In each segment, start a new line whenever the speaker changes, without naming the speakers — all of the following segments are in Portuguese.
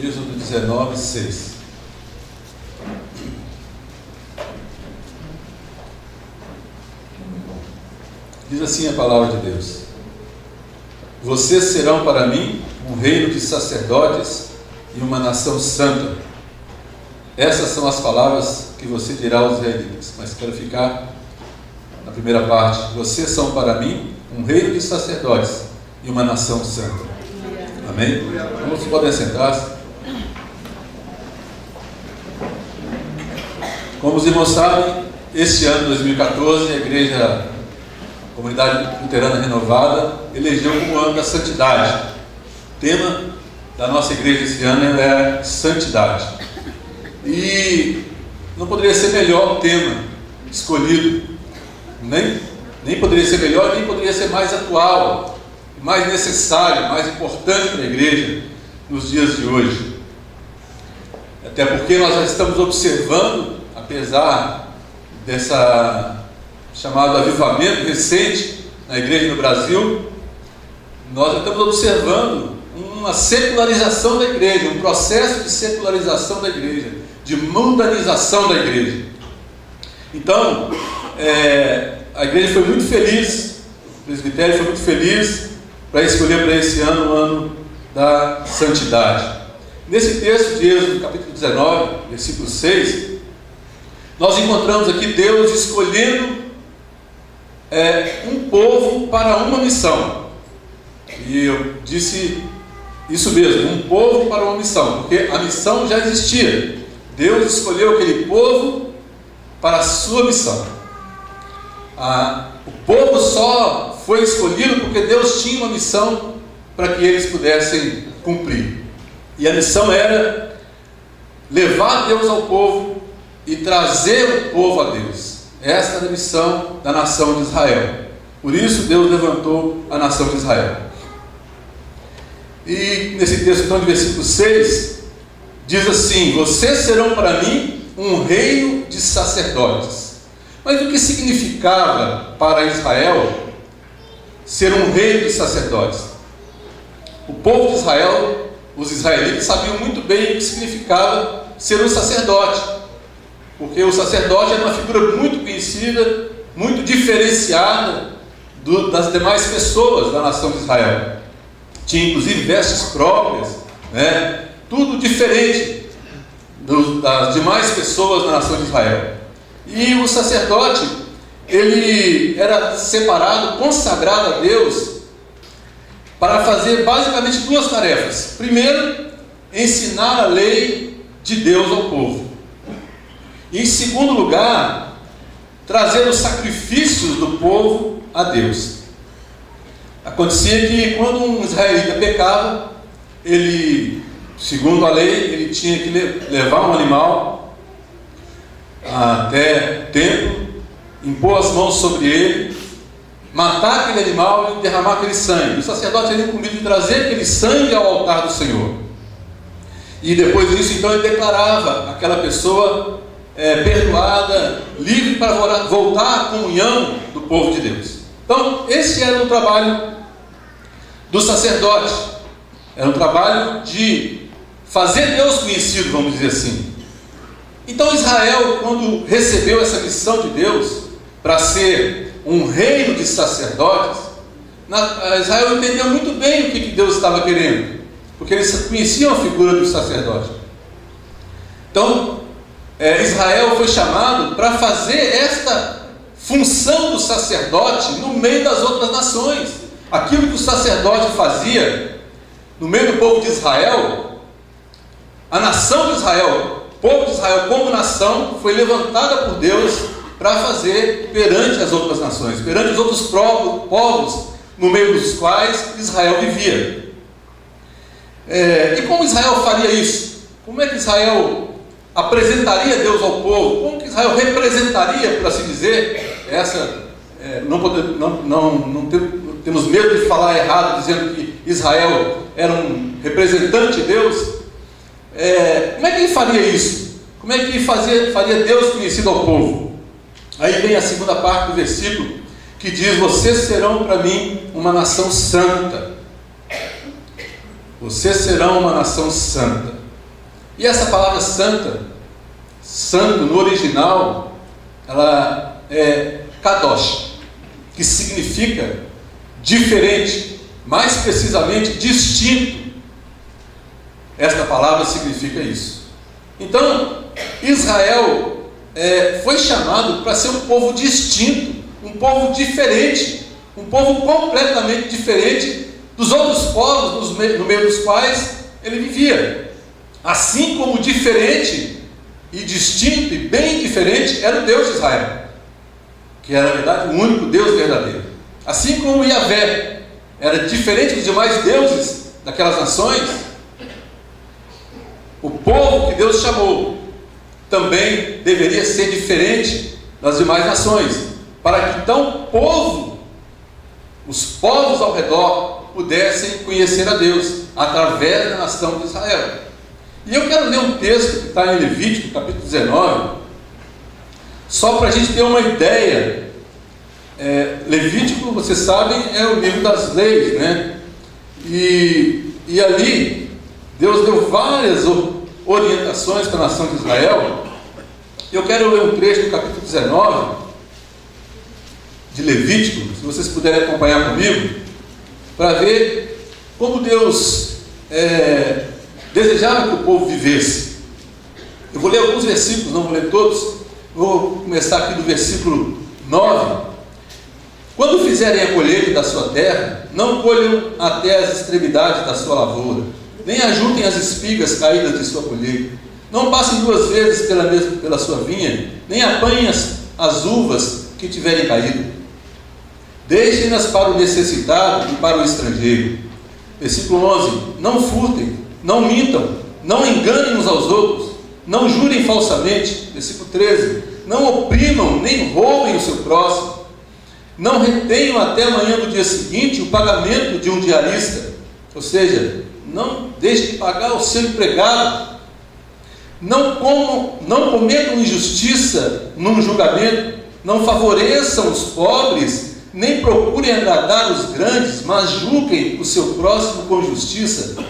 Êxodo 19, 6. Diz assim a palavra de Deus: vocês serão para mim um reino de sacerdotes e uma nação santa. Essas são as palavras que você dirá aos israelitas. Mas quero ficar na primeira parte. Vocês são para mim um reino de sacerdotes e uma nação santa. Amém? Então vocês podem sentar-se. Como os irmãos sabem, este ano, 2014, a Igreja Comunidade Luterana Renovada elegeu como ano da santidade. O tema da nossa igreja esse ano é santidade. E não poderia ser melhor o tema escolhido. Nem poderia ser melhor, nem poderia ser mais atual, mais necessário, mais importante para a igreja nos dias de hoje. Até porque nós já estamos observando, apesar dessa chamado avivamento recente na igreja no Brasil, nós já estamos observando uma secularização da igreja, um processo de secularização da igreja, de mundanização da igreja. Então, a igreja foi muito feliz, o presbitério foi muito feliz para escolher para esse ano o ano da santidade. Nesse texto de Êxodo, capítulo 19, versículo 6, nós encontramos aqui Deus escolhendo um povo para uma missão. E eu disse isso mesmo, um povo para uma missão, porque a missão já existia. Deus escolheu aquele povo para a sua missão. O povo só foi escolhido porque Deus tinha uma missão para que eles pudessem cumprir. E a missão era levar Deus ao povo e trazer o povo a Deus. Esta era a missão da nação de Israel. Por isso Deus levantou a nação de Israel. E nesse texto então de versículo 6, diz assim: vocês serão para mim um reino de sacerdotes. Mas o que significava para Israel ser um reino de sacerdotes? O povo de Israel, os israelitas, sabiam muito bem o que significava ser um sacerdote, porque o sacerdote era uma figura muito conhecida, muito diferenciada das demais pessoas da nação de Israel. Tinha inclusive vestes próprias, tudo diferente das demais pessoas da nação de Israel. E o sacerdote, ele era separado, consagrado a Deus, para fazer basicamente duas tarefas. Primeiro, ensinar a lei de Deus ao povo. E em segundo lugar, trazer os sacrifícios do povo a Deus. Acontecia que quando um israelita pecava, ele, segundo a lei, ele tinha que levar um animal até o templo, impor as mãos sobre ele, matar aquele animal e derramar aquele sangue. O sacerdote era incumbido de trazer aquele sangue ao altar do Senhor. E depois disso, então, ele declarava aquela pessoa perdoada, livre para voltar à comunhão do povo de Deus. Então, esse era o trabalho do sacerdote. Era um trabalho de fazer Deus conhecido, vamos dizer assim. Então Israel, quando recebeu essa missão de Deus para ser um reino de sacerdotes, Israel entendeu muito bem o que Deus estava querendo, porque eles conheciam a figura do sacerdote. Então Israel foi chamado para fazer esta função do sacerdote no meio das outras nações. Aquilo que o sacerdote fazia no meio do povo de Israel, a nação de Israel, o povo de Israel como nação, foi levantada por Deus para fazer perante as outras nações, perante os outros povos no meio dos quais Israel vivia. E como Israel faria isso? Como é que Israel apresentaria Deus ao povo? Como que Israel representaria, por assim dizer, não temos medo de falar errado, dizendo que Israel era um representante de Deus. Como é que ele faria isso? Como é que ele faria Deus conhecido ao povo? Aí vem a segunda parte do versículo, que diz: vocês serão para mim uma nação santa. Vocês serão uma nação santa. E essa palavra santa, santo no original, ela é kadosh, que significa diferente, mais precisamente distinto. Esta palavra significa isso. Então, Israel foi chamado para ser um povo distinto, um povo diferente, um povo completamente diferente dos outros povos no meio dos quais ele vivia. Assim como diferente e distinto e bem diferente era o Deus de Israel, que era, na verdade, o único Deus verdadeiro. Assim como Yahvé era diferente dos demais deuses daquelas nações, o povo que Deus chamou também deveria ser diferente das demais nações, para que então os povos ao redor pudessem conhecer a Deus através da nação de Israel. E eu quero ler um texto que está em Levítico, capítulo 19, só para a gente ter uma ideia. Levítico, vocês sabem, é o livro das leis, né? E ali Deus deu várias orientações para a nação de Israel. Eu quero ler um trecho do capítulo 19 de Levítico, se vocês puderem acompanhar comigo, para ver como Deus desejava que o povo vivesse. Eu vou ler alguns versículos, não vou ler todos. Vou começar aqui do versículo 9. Quando fizerem a colheita da sua terra, não colham até as extremidades da sua lavoura, nem ajuntem as espigas caídas de sua colheita. Não passem 2 vezes pela sua vinha, nem apanhem as uvas que tiverem caído. Deixem-nas para o necessitado e para o estrangeiro. Versículo 11. Não furtem, não mintam, não enganem uns aos outros, não jurem falsamente. Versículo 13. Não oprimam nem roubem o seu próximo. Não retenham até amanhã do dia seguinte o pagamento de um diarista, ou seja, não deixe de pagar o seu empregado. Não cometam injustiça num julgamento, não favoreçam os pobres, nem procurem agradar os grandes, mas julguem o seu próximo com justiça.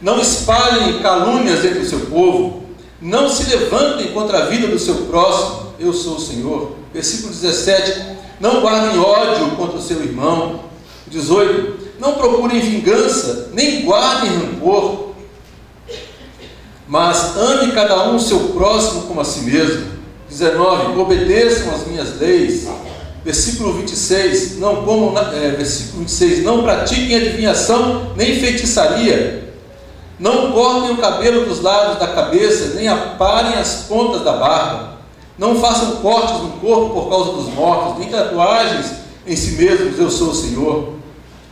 Não espalhem calúnias entre o seu povo, não se levantem contra a vida do seu próximo, eu sou o Senhor. Versículo 17. Não guardem ódio contra o seu irmão. 18. Não procurem vingança, nem guardem rancor, mas ame cada um o seu próximo como a si mesmo. 19. Obedeçam às minhas leis. Versículo 26. Versículo 26. Não pratiquem adivinhação nem feitiçaria. Não cortem o cabelo dos lados da cabeça, nem aparem as pontas da barba. Não façam cortes no corpo por causa dos mortos, nem tatuagens em si mesmos, eu sou o Senhor.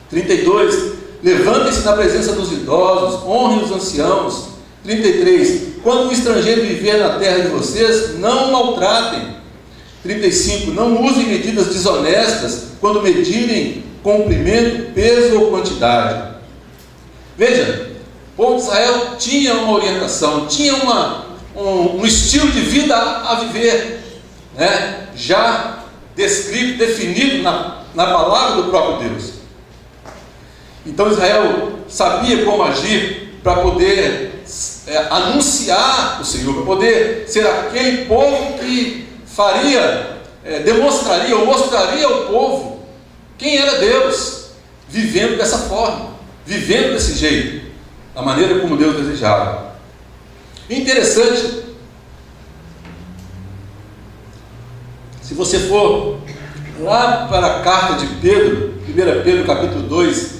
32. Levantem-se na presença dos idosos, honrem os anciãos. 33. Quando um estrangeiro viver na terra de vocês, não o maltratem. 35. Não usem medidas desonestas quando medirem comprimento, peso ou quantidade. Veja, o povo de Israel tinha uma orientação, tinha um estilo de vida a viver, né? Já descrito, definido na palavra do próprio Deus. Então Israel sabia como agir para poder anunciar o Senhor, para poder ser aquele povo que demonstraria ou mostraria ao povo quem era Deus, vivendo dessa forma, vivendo desse jeito, da maneira como Deus desejava. Interessante, se você for lá para a carta de Pedro, 1 Pedro capítulo 2,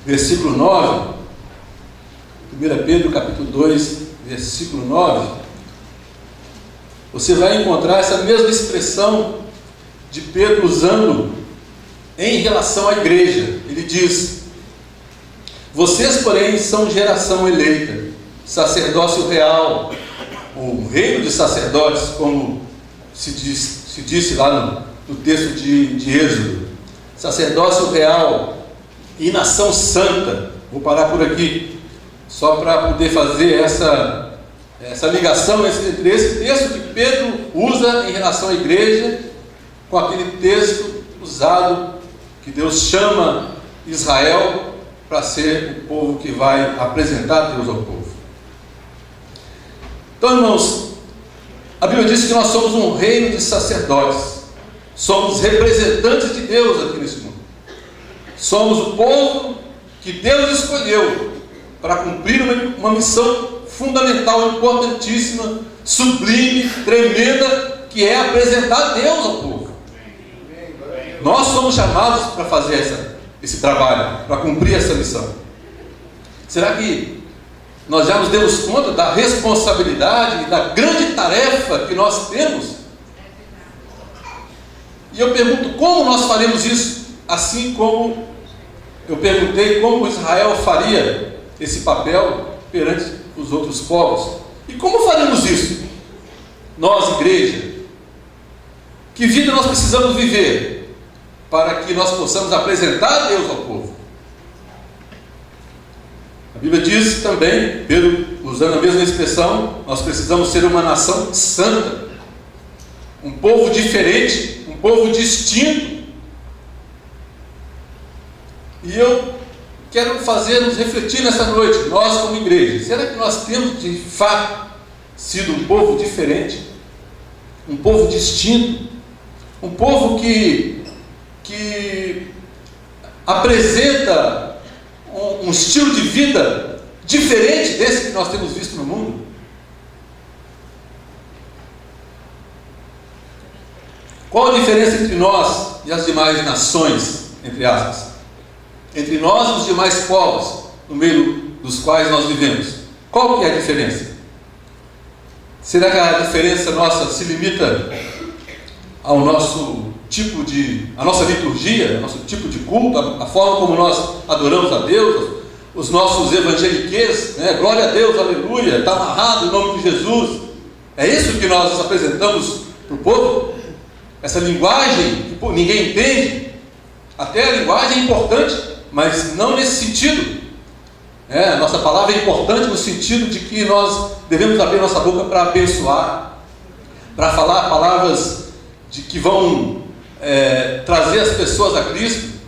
versículo 9, 1 Pedro capítulo 2, versículo 9, você vai encontrar essa mesma expressão de Pedro usando em relação à igreja. Ele diz: vocês, porém, são geração eleita, sacerdócio real, o reino de sacerdotes, como se disse lá no texto de Êxodo, sacerdócio real e nação santa. Vou parar por aqui, só para poder fazer essa ligação entre esse texto que Pedro usa em relação à igreja, com aquele texto usado que Deus chama Israel para ser o povo que vai apresentar Deus ao povo. Então, irmãos, a Bíblia diz que nós somos um reino de sacerdotes, somos representantes de Deus aqui nesse mundo, somos o povo que Deus escolheu para cumprir uma missão fundamental, importantíssima, sublime, tremenda, que é apresentar Deus ao povo. Nós somos chamados para fazer esse trabalho, para cumprir essa missão. Será que nós já nos demos conta da responsabilidade e da grande tarefa que nós temos? E eu pergunto, como nós faremos isso? Assim como eu perguntei como Israel faria esse papel perante os outros povos. E como faremos isso? Nós, igreja, que vida nós precisamos viver para que nós possamos apresentar Deus ao povo? A Bíblia diz também, Pedro usando a mesma expressão, nós precisamos ser uma nação santa, um povo diferente, um povo distinto. E eu quero nos refletir nessa noite, nós como igreja, será que nós temos de fato sido um povo diferente, um povo distinto, um povo que apresenta um estilo de vida diferente desse que nós temos visto no mundo? Qual a diferença entre nós e as demais nações, entre aspas? Entre nós e os demais povos, no meio dos quais nós vivemos? Qual que é a diferença? Será que a diferença nossa se limita ao nosso a nossa liturgia, nosso tipo de culto, a forma como nós adoramos a Deus, os nossos evangeliquês, né? Glória a Deus, aleluia, está amarrado em nome de Jesus? É isso que nós apresentamos para o povo? Essa linguagem que ninguém entende? Até a linguagem é importante, mas não nesse sentido. A nossa palavra é importante no sentido de que nós devemos abrir nossa boca para abençoar, para falar palavras que vão trazer as pessoas a Cristo,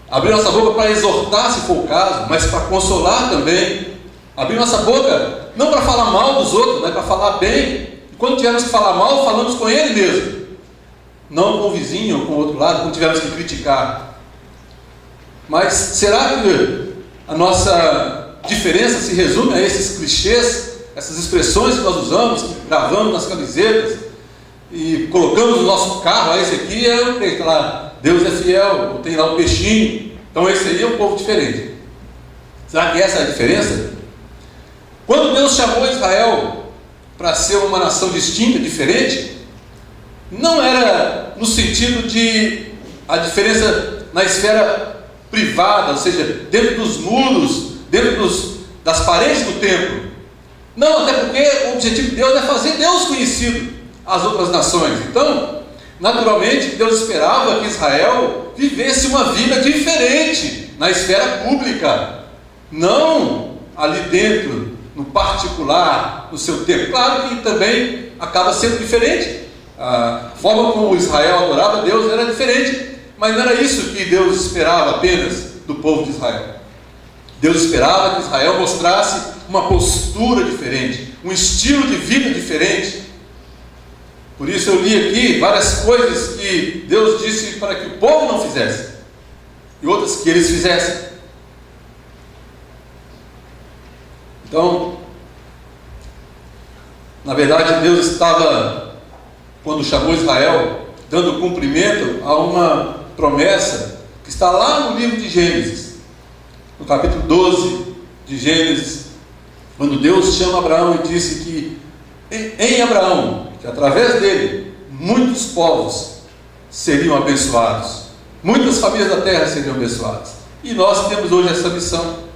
abrir nossa boca para exortar, se for o caso, mas para consolar também, abrir nossa boca não para falar mal dos outros, mas para falar bem. E quando tivermos que falar mal, falamos com ele mesmo, não com o vizinho ou com o outro lado, quando tivermos que criticar. Mas será que a nossa diferença se resume a esses clichês, essas expressões que nós usamos, que gravamos nas camisetas e colocamos no nosso carro? Esse aqui é o que lá, Deus é fiel, tem lá o peixinho, então esse aí é um povo diferente. Será que essa é a diferença? Quando Deus chamou Israel para ser uma nação distinta, diferente, não era no sentido de a diferença na esfera privada, ou seja, dentro dos muros, dentro das paredes do templo. Não, até porque o objetivo de Deus é fazer Deus conhecido às outras nações. Então, naturalmente, Deus esperava que Israel vivesse uma vida diferente na esfera pública, não ali dentro, no particular, no seu templo. Claro que também acaba sendo diferente. A forma como Israel adorava Deus era diferente, mas não era isso que Deus esperava apenas do povo de Israel. Deus esperava que Israel mostrasse uma postura diferente, um estilo de vida diferente. Por isso eu li aqui várias coisas que Deus disse para que o povo não fizesse, e outras que eles fizessem. Então, na verdade, Deus estava, quando chamou Israel, dando cumprimento a uma promessa que está lá no livro de Gênesis, no capítulo 12 de Gênesis, quando Deus chama Abraão e disse que em Abraão, que através dele, muitos povos seriam abençoados, muitas famílias da terra seriam abençoadas. E nós temos hoje essa missão.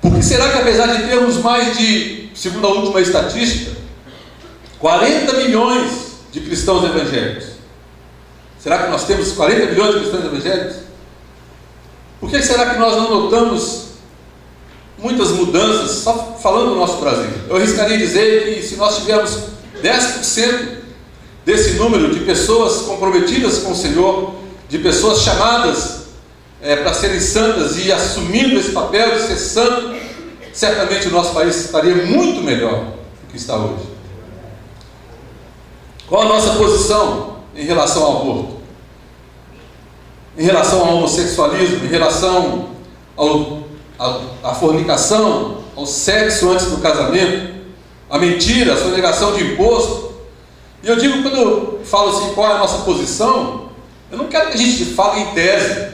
Por que será que, apesar de termos mais de, segundo a última estatística, 40 milhões de cristãos evangélicos, será que nós temos 40 milhões de cristãos evangélicos? Por que será que nós não notamos muitas mudanças, só falando do nosso Brasil? Eu arriscaria dizer que se nós tivermos 10% desse número de pessoas comprometidas com o Senhor, de pessoas chamadas para serem santas e assumindo esse papel de ser santo, certamente o nosso país estaria muito melhor do que está hoje. Qual a nossa posição em relação ao aborto? Em relação ao homossexualismo, em relação à fornicação, ao sexo antes do casamento, a mentira, a sonegação de imposto. E eu digo, quando eu falo assim, qual é a nossa posição, eu não quero que a gente fale em tese.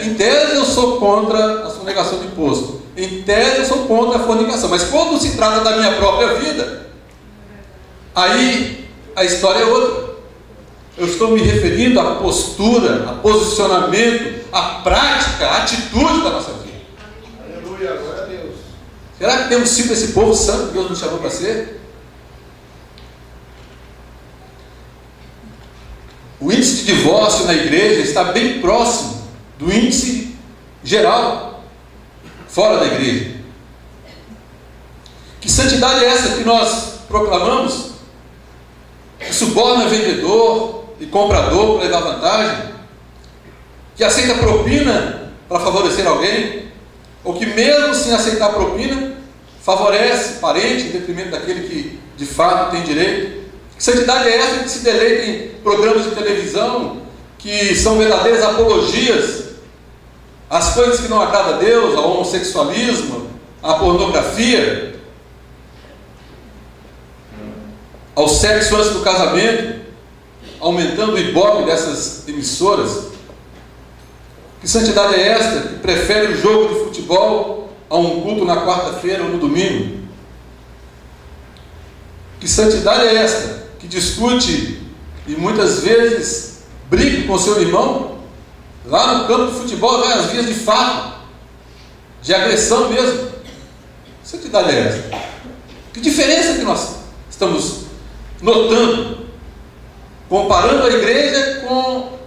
Em tese eu sou contra a sonegação de imposto. Em tese eu sou contra a fornicação. Mas quando se trata da minha própria vida, aí a história é outra. Eu estou me referindo à postura, a posicionamento, à prática, à atitude da nossa vida.
Aleluia, glória a Deus.
Será que temos sido esse povo santo que Deus nos chamou para ser? O índice de divórcio na igreja está bem próximo do índice geral fora da igreja. Que santidade é essa que nós proclamamos? Que suborna vendedor e comprador para levar vantagem? Que aceita propina para favorecer alguém? Ou que mesmo sem aceitar propina, favorece parente em detrimento daquele que de fato tem direito? Que santidade é essa que se deleita em programas de televisão que são verdadeiras apologias às coisas que não agradam a Deus, ao homossexualismo, à pornografia, ao sexo antes do casamento, aumentando o ibope dessas emissoras? Que santidade é esta que prefere o jogo de futebol a um culto na quarta-feira ou no domingo? Que santidade é esta que discute e muitas vezes briga com seu irmão lá no campo de futebol, vai às vias de fato, de agressão mesmo? Que santidade é esta? Que diferença que nós estamos notando, comparando a igreja com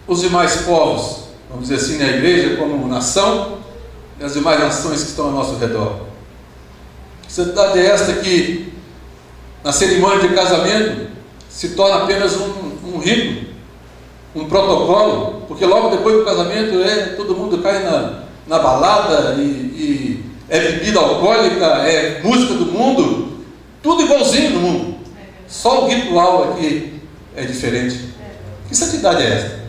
os demais povos, vamos dizer assim, a igreja como nação e as demais nações que estão ao nosso redor? Que santidade é esta que na cerimônia de casamento se torna apenas um rito, um protocolo, porque logo depois do casamento todo mundo cai na balada e é bebida alcoólica, é música do mundo, tudo igualzinho no mundo, só o ritual aqui é diferente. Que santidade é esta?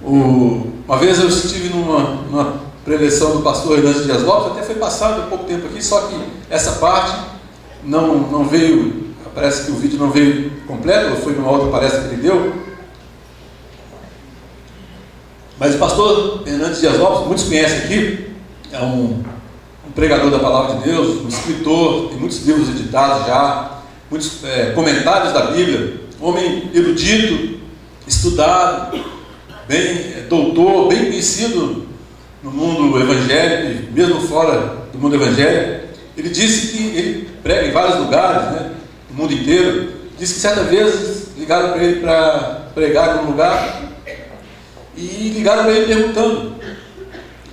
Uma vez eu estive numa preleção do pastor Hernandes Dias Lopes, até foi passado há pouco tempo aqui, só que essa parte não veio, parece que o vídeo não veio completo, ou foi numa outra palestra que ele deu. Mas o pastor Hernandes Dias Lopes, muitos conhecem aqui, é um pregador da palavra de Deus, um escritor, tem muitos livros editados já, muitos comentários da Bíblia, um homem erudito, estudado, doutor, bem conhecido no mundo evangélico, mesmo fora do mundo evangélico. Ele disse que ele prega em vários lugares, no mundo inteiro. Disse que certa vez ligaram para ele para pregar num lugar e ligaram para ele perguntando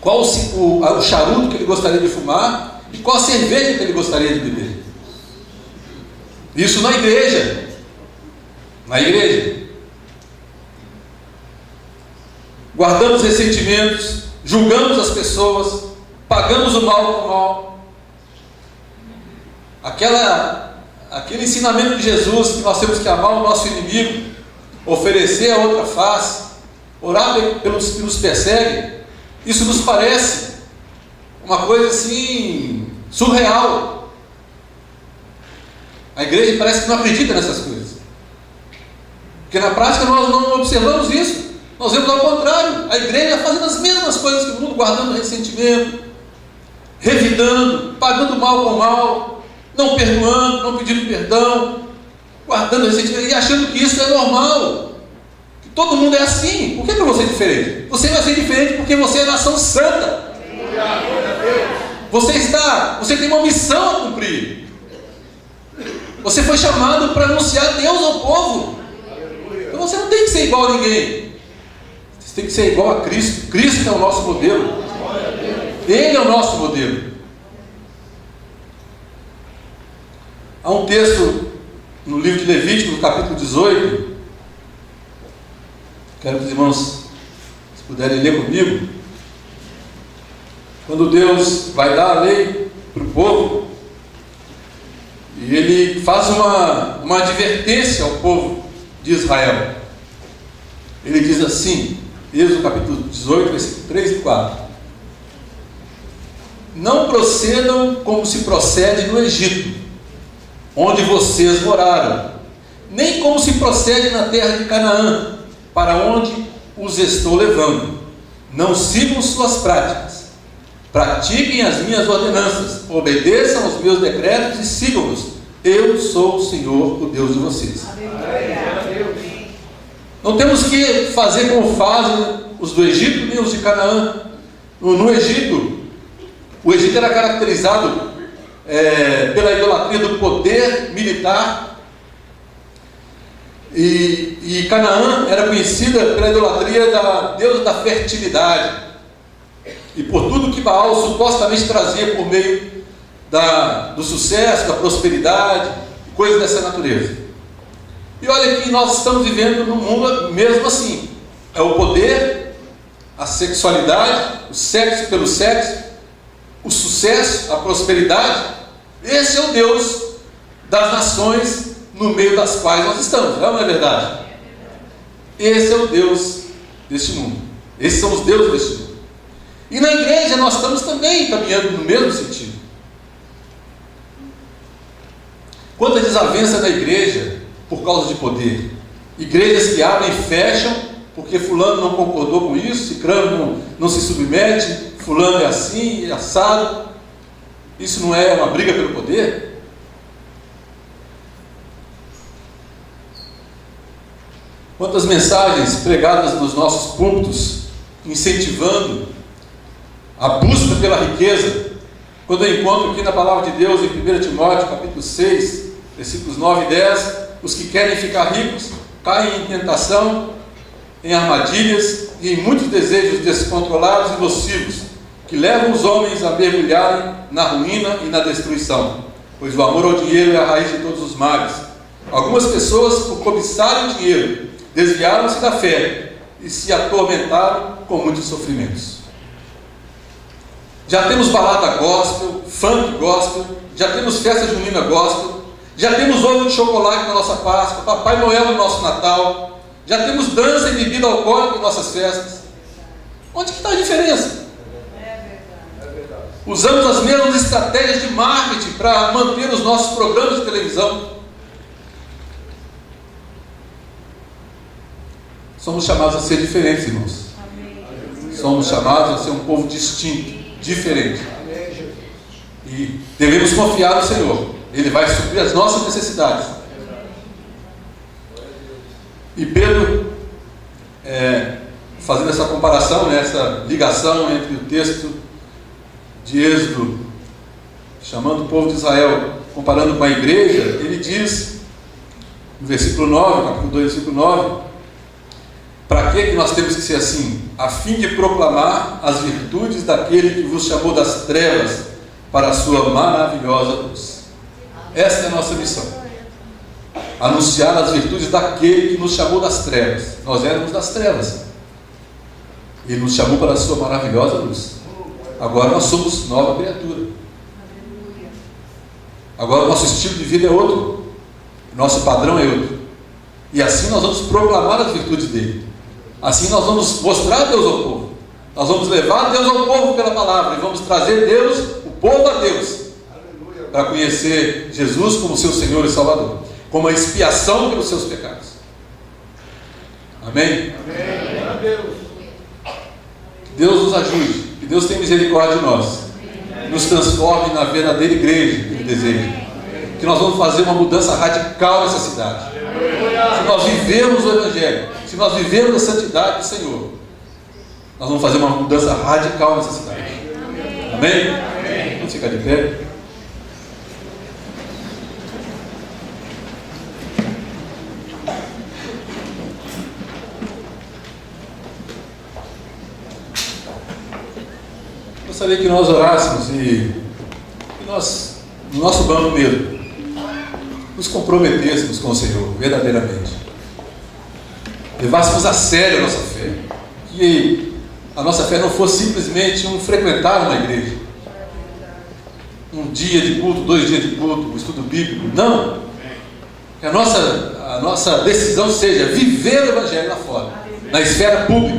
qual o charuto que ele gostaria de fumar e qual a cerveja que ele gostaria de beber. Isso na igreja. Na igreja. Guardamos ressentimentos, julgamos as pessoas, pagamos o mal com o mal. Aquele ensinamento de Jesus que nós temos que amar o nosso inimigo, oferecer a outra face, orar pelos que nos perseguem, isso nos parece uma coisa assim surreal. A igreja parece que não acredita nessas coisas, porque na prática nós não observamos isso. Nós vemos ao contrário, a igreja fazendo as mesmas coisas que o mundo, guardando ressentimento, revidando, pagando mal com mal, não perdoando, não pedindo perdão, guardando ressentimento e achando que isso é normal, que todo mundo é assim. Por que eu vou ser diferente? Você vai ser diferente porque você é nação santa. Você tem uma missão a cumprir. Você foi chamado para anunciar Deus ao povo. Então você não tem que ser igual a ninguém. Você tem que ser igual a Cristo. Cristo é o nosso modelo. Ele é o nosso modelo. Há um texto no livro de Levítico, no capítulo 18. Quero que os irmãos, se puderem ler comigo. quando Deus vai dar a lei para o povo, e Ele faz uma advertência ao povo de Israel. Ele diz assim, Êxodo capítulo 18, versículo 3 e 4. Não procedam como se procede no Egito, onde vocês moraram, nem como se procede na terra de Canaã, para onde os estou levando. Não sigam suas práticas, pratiquem as minhas ordenanças, obedeçam aos meus decretos e sigam-os. Eu sou o Senhor, o Deus de vocês. Não temos que fazer como fazem os do Egito nem os de Canaã. No Egito, o Egito era caracterizado pela idolatria do poder militar, e Canaã era conhecida pela idolatria da deusa da fertilidade, e por tudo que Baal supostamente trazia por meio do sucesso, da prosperidade, coisas dessa natureza. E olha que nós estamos vivendo num mundo mesmo assim. É o poder, a sexualidade, o sexo pelo sexo, o sucesso, a prosperidade. Esse é o Deus das nações no meio das quais nós estamos, não é verdade? Esse é o Deus deste mundo. Esses são os deuses deste mundo. E na igreja nós estamos também caminhando no mesmo sentido. Quanta desavença na igreja por causa de poder. Igrejas que abrem e fecham porque fulano não concordou com isso, ciclano não se submete, fulano é assim, é assado. Isso não é uma briga pelo poder? Quantas mensagens pregadas nos nossos púlpitos incentivando a busca pela riqueza, quando eu encontro aqui na palavra de Deus em 1 Timóteo capítulo 6, versículos 9 e 10, os que querem ficar ricos caem em tentação, em armadilhas e em muitos desejos descontrolados e nocivos, que levam os homens a mergulharem na ruína e na destruição, pois o amor ao dinheiro é a raiz de todos os males. Algumas pessoas, por cobiçarem o dinheiro, desviaram-se da fé e se atormentaram com muitos sofrimentos. Já temos balada gospel, funk gospel, já temos festa junina gospel, já temos ovo de chocolate na nossa Páscoa, Papai Noel no nosso Natal, já temos dança e bebida alcoólica em nossas festas. Onde que está a diferença? Usamos as mesmas estratégias de marketing para manter os nossos programas de televisão. Somos chamados a ser diferentes, irmãos. Somos chamados a ser um povo distinto, diferente. E devemos confiar no Senhor. Ele vai suprir as nossas necessidades. E Pedro, fazendo essa comparação, essa ligação entre o texto de Êxodo, chamando o povo de Israel, comparando com a igreja, ele diz, no versículo 9, capítulo 2, versículo 9, para que nós temos que ser assim? A fim de proclamar as virtudes daquele que vos chamou das trevas para a sua maravilhosa luz. Esta é a nossa missão. Anunciar as virtudes daquele que nos chamou das trevas. Nós éramos das trevas. Ele nos chamou para a sua maravilhosa luz. Agora nós somos nova criatura. Agora o nosso estilo de vida é outro. Nosso padrão é outro. E assim nós vamos proclamar as virtudes dele. Assim nós vamos mostrar Deus ao povo. Nós vamos levar Deus ao povo pela palavra. E vamos trazer Deus, o povo a Deus, para conhecer Jesus como seu Senhor e Salvador, como a expiação pelos seus pecados. Amém?
Amém.
Que Deus nos ajude, que Deus tenha misericórdia de nós, nos transforme na verdadeira igreja que Ele deseja, que nós vamos fazer uma mudança radical nessa cidade. Se nós vivemos o Evangelho, se nós vivemos a santidade do Senhor, nós vamos fazer uma mudança radical nessa cidade. Amém? Vamos ficar de pé. Gostaria que nós orássemos e nós, no nosso banco mesmo, nos comprometêssemos com o Senhor, verdadeiramente. Levássemos a sério a nossa fé. Que a nossa fé não for simplesmente um frequentar uma igreja, um dia de culto, 2 dias de culto, um estudo bíblico. Não. Que a nossa decisão seja viver o Evangelho lá fora, na esfera pública,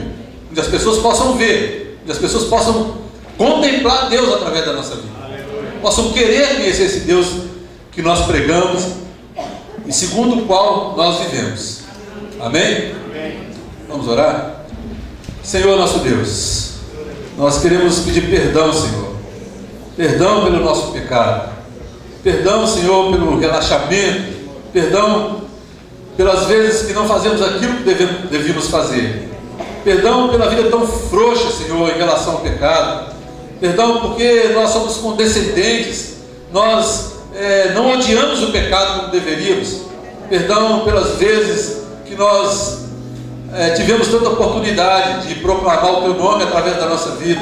onde as pessoas possam ver, onde as pessoas possam contemplar Deus através da nossa vida, possam querer conhecer esse Deus que nós pregamos e segundo o qual nós vivemos. Amém? Vamos orar? Senhor nosso Deus, nós queremos pedir perdão, Senhor, perdão pelo nosso pecado, perdão, Senhor, pelo relaxamento, perdão pelas vezes que não fazemos aquilo que devíamos fazer, perdão pela vida tão frouxa, Senhor, em relação ao pecado, perdão porque nós somos condescendentes, nós não odiamos o pecado como deveríamos, perdão pelas vezes que nós tivemos tanta oportunidade de proclamar o Teu nome através da nossa vida.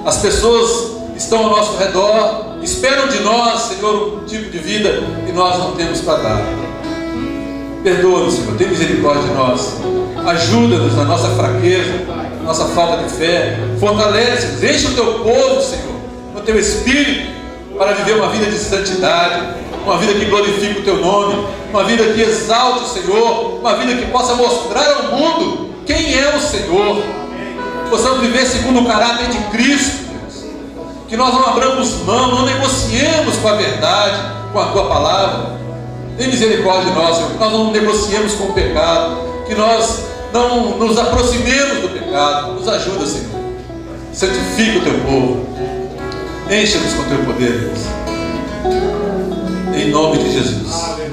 As pessoas estão ao nosso redor, esperam de nós, Senhor, um tipo de vida que nós não temos para dar. Perdoa-nos, Senhor, tem misericórdia de nós, ajuda-nos na nossa fraqueza, na nossa falta de fé, fortalece-nos, enche o Teu povo, Senhor, com o Teu Espírito, para viver uma vida de santidade, uma vida que glorifique o Teu nome, uma vida que exalte o Senhor, uma vida que possa mostrar ao mundo quem é o Senhor, que possamos viver segundo o caráter de Cristo, Deus. Que nós não abramos mão, não negociemos com a verdade, com a Tua palavra. Tem misericórdia de nós, Senhor, que nós não negociemos com o pecado, que nós não nos aproximemos do pecado. Nos ajuda, Senhor, santifica o Teu povo, encha-nos com o Teu poder, Deus, em nome de Jesus.